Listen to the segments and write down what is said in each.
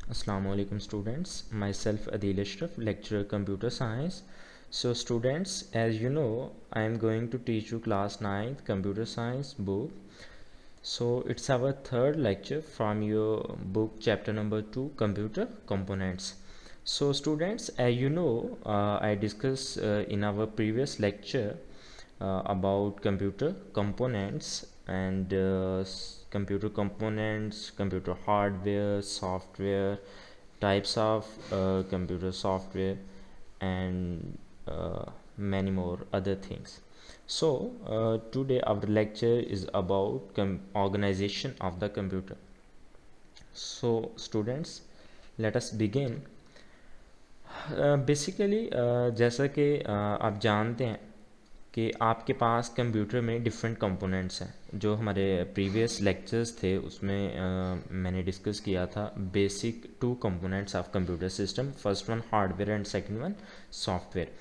Assalamualaikum students, myself Adil Ashraf, lecturer computer science. So students, as you know, I am going to teach you class 9th computer science book. So it's our third lecture from your book chapter number 2 computer components. So students, as you know, I discussed in our previous lecture about computer components and computer components, computer hardware, software, types of computer software, and many more other things. So today our lecture is about organization of the computer. So students, let us begin. Basically जैसा कि आप जानते हैं कि आपके पास computer में different components हैं। जो हमारे प्रीवियस लेक्चर्स थे उसमें मैंने डिस्कस किया था basic two components of computer system, first one hardware and second one software.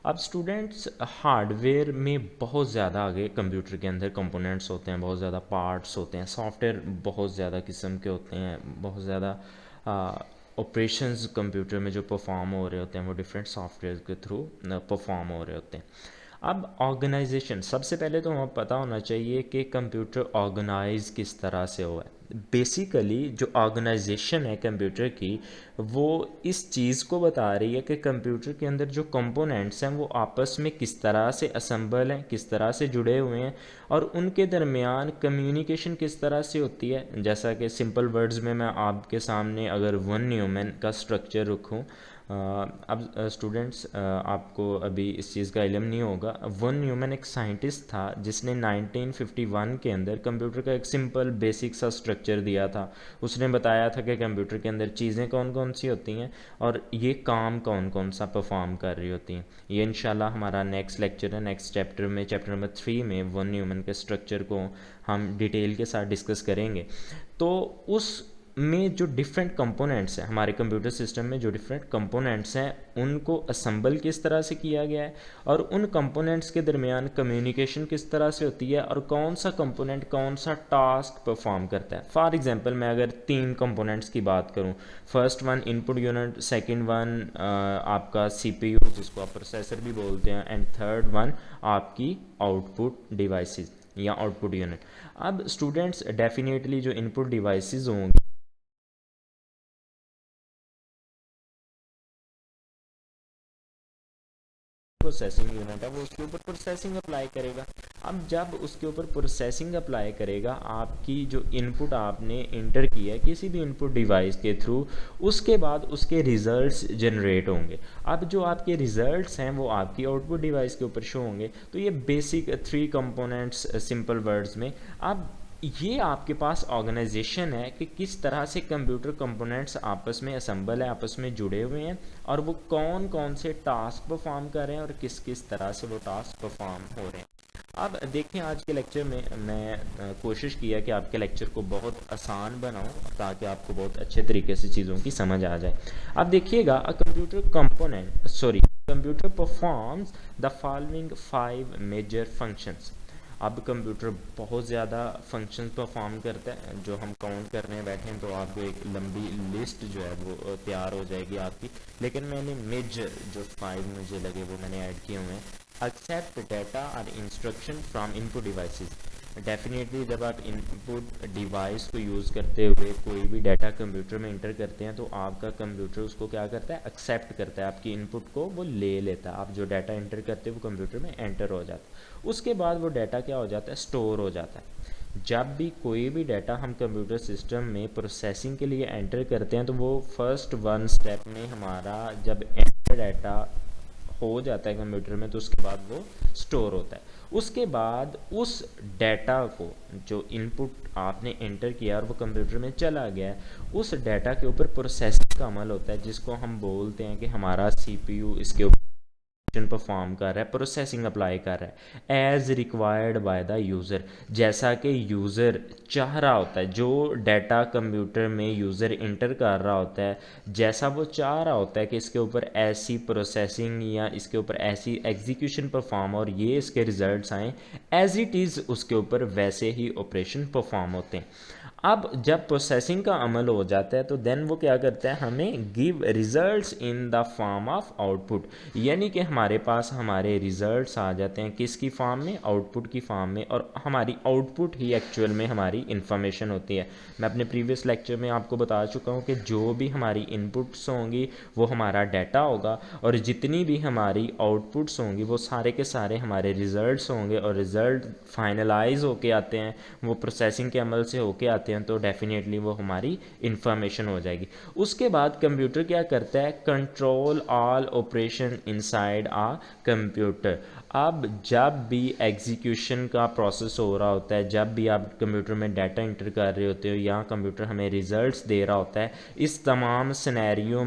अब स्टूडेंट्स, हार्डवेयर में बहुत ज़्यादा आगे कंप्यूटर के अंदर कंपोनेंट्स होते हैं, बहुत ज़्यादा पार्ट्स होते हैं, सॉफ्टवेयर बहुत ज़्यादा किस्म के होते हैं, बहुत ज़्यादा ऑपरेशंस कंप्यूटर में जो परफॉर्म हो रहे होते हैं वो डिफरेंट सॉफ्टवेयर के थ्रू परफॉर्म हो रहे होते हैं। अब ऑर्गेनाइजेशन, सबसे पहले तो हमें पता होना चाहिए कि कंप्यूटर ऑर्गेनाइज किस तरह से हुआ है। बेसिकली जो ऑर्गेनाइजेशन है कंप्यूटर की, वो इस चीज़ को बता रही है कि कंप्यूटर के अंदर जो कंपोनेंट्स हैं वो आपस में किस तरह से असेंबल हैं, किस तरह से जुड़े हुए हैं, और उनके दरमियान कम्युनिकेशन किस तरह से होती है। जैसा कि सिंपल वर्ड्स में मैं आपके सामने अगर वन न्यूमैन का स्ट्रक्चर रखूँ, अब स्टूडेंट्स, आपको अभी इस चीज़ का इल्म नहीं होगा। वन न्यूमैन एक साइंटिस्ट था जिसने 1951 के अंदर कंप्यूटर का एक सिंपल बेसिक सा स्ट्रक्चर दिया था। उसने बताया था कि कंप्यूटर के अंदर चीज़ें कौन कौन सी होती हैं और ये काम कौन कौन सा परफॉर्म कर रही होती हैं। ये इंशाल्लाह हमारा नेक्स्ट लेक्चर है, नेक्स्ट चैप्टर में, चैप्टर नंबर 3 में वन न्यूमैन के स्ट्रक्चर को हम डिटेल के साथ डिस्कस करेंगे। तो उस में जो डिफरेंट कंपोनेंट्स हैं, हमारे कंप्यूटर सिस्टम में जो डिफरेंट कंपोनेंट्स हैं उनको असेंबल किस तरह से किया गया है और उन कंपोनेंट्स के दरमियान कम्युनिकेशन किस तरह से होती है और कौन सा कंपोनेंट कौन सा टास्क परफॉर्म करता है। फॉर एग्जांपल, मैं अगर 3 कंपोनेंट्स की बात करूं, first one input unit, second one आपका सीपीयू जिसको आप प्रोसेसर भी बोलते हैं, एंड थर्ड वन आपकी आउटपुट डिवाइसेस या आउटपुट यूनिट। अब स्टूडेंट्स, डेफिनेटली जो इनपुट डिवाइसेस होंगी, प्रोसेसिंग यूनिट है, वो उसके ऊपर प्रोसेसिंग अप्लाई करेगा। अब जब उसके ऊपर प्रोसेसिंग अप्लाई करेगा, आपकी जो इनपुट आपने इंटर किया है किसी भी इनपुट डिवाइस के थ्रू, उसके बाद उसके रिजल्ट्स जनरेट होंगे। अब जो आपके रिजल्ट्स हैं वो आपकी आउटपुट डिवाइस के ऊपर शो होंगे। तो ये बेसिक 3 कंपोनेंट्स सिंपल वर्ड्स में। अब ये आपके पास ऑर्गेनाइजेशन है कि किस तरह से कंप्यूटर कंपोनेंट्स आपस में असेंबल है, आपस में जुड़े हुए हैं, और वो कौन कौन से टास्क परफॉर्म कर रहे हैं और किस किस तरह से वो टास्क परफॉर्म हो रहे हैं। अब देखें, आज के लेक्चर में मैं कोशिश किया कि आपके लेक्चर को बहुत आसान बनाऊं ताकि आपको बहुत अच्छे तरीके से चीज़ों की समझ आ जाए। अब देखिएगा, computer performs the following 5 major functions. अब कंप्यूटर बहुत ज़्यादा फंक्शन परफॉर्म करता है, जो हम काउंट करने बैठे हैं तो आपको एक लंबी लिस्ट जो है वो तैयार हो जाएगी आपकी, लेकिन मैंने मेजर जो 5 मुझे लगे वो मैंने ऐड किए हुए हैं। एक्सेप्ट डाटा और instruction from input devices. Definitely जब आप इनपुट डिवाइस को यूज़ करते हुए कोई भी डाटा कंप्यूटर में इंटर करते हैं तो आपका कंप्यूटर उसको क्या करता है, एक्सेप्ट करता है, आपकी इनपुट को वो ले लेता है। आप जो डाटा इंटर करते हैं वो कंप्यूटर में एंटर हो जाता है। उसके बाद वो डाटा क्या हो जाता है, स्टोर हो जाता है। जब भी कोई भी डाटा हम कंप्यूटर सिस्टम में प्रोसेसिंग के लिए एंटर करते हैं तो वो फर्स्ट वन स्टेप में हमारा जब एंटर डाटा हो जाता है कंप्यूटर में तो उसके बाद वो स्टोर होता है। उसके बाद उस डाटा को जो इनपुट आपने एंटर किया और वो कंप्यूटर में चला गया, उस डाटा के ऊपर प्रोसेसिंग का अमल होता है, जिसको हम बोलते हैं कि हमारा सीपीयू इसके ऊपर परफॉर्म कर रहा है, प्रोसेसिंग अप्लाई कर रहा है as required by the user. जैसा कि यूज़र चाह रहा होता है, जो डाटा कंप्यूटर में यूज़र इंटर कर रहा होता है, जैसा वो चाह रहा होता है कि इसके ऊपर ऐसी प्रोसेसिंग या इसके ऊपर ऐसी एग्जीक्यूशन परफॉर्म और ये इसके रिजल्ट्स आएँ, एज इट इज़ उसके ऊपर वैसे ही ऑपरेशन परफॉर्म होते हैं। अब जब प्रोसेसिंग का अमल हो जाता है तो देन वो क्या करता है, हमें give results in the form of output, यानी कि हमारे पास हमारे रिजल्ट्स आ जाते हैं किसकी फॉर्म में, आउटपुट की फॉर्म में, और हमारी आउटपुट ही एक्चुअल में हमारी इन्फॉर्मेशन होती है। मैं अपने प्रीवियस लेक्चर में आपको बता चुका हूँ कि जो भी हमारी इनपुट्स होंगी वो हमारा डाटा होगा, और जितनी भी हमारी आउटपुट्स होंगी वो सारे के सारे हमारे रिजल्ट्स होंगे, और रिज़ल्ट फाइनलाइज होके आते हैं, वो प्रोसेसिंग के अमल से होके आते हैं, तो डेफिनेटली वो हमारी इंफॉर्मेशन हो जाएगी। उसके बाद कंप्यूटर क्या करता है, कंट्रोल ऑल ऑपरेशन इनसाइड आ कंप्यूटर। अब जब भी एग्जीक्यूशन का प्रोसेस हो रहा होता है, जब भी आप कंप्यूटर में डाटा इंटर कर रहे होते हो या कंप्यूटर हमें रिजल्ट्स दे रहा होता है, इस तमाम सिनेरियो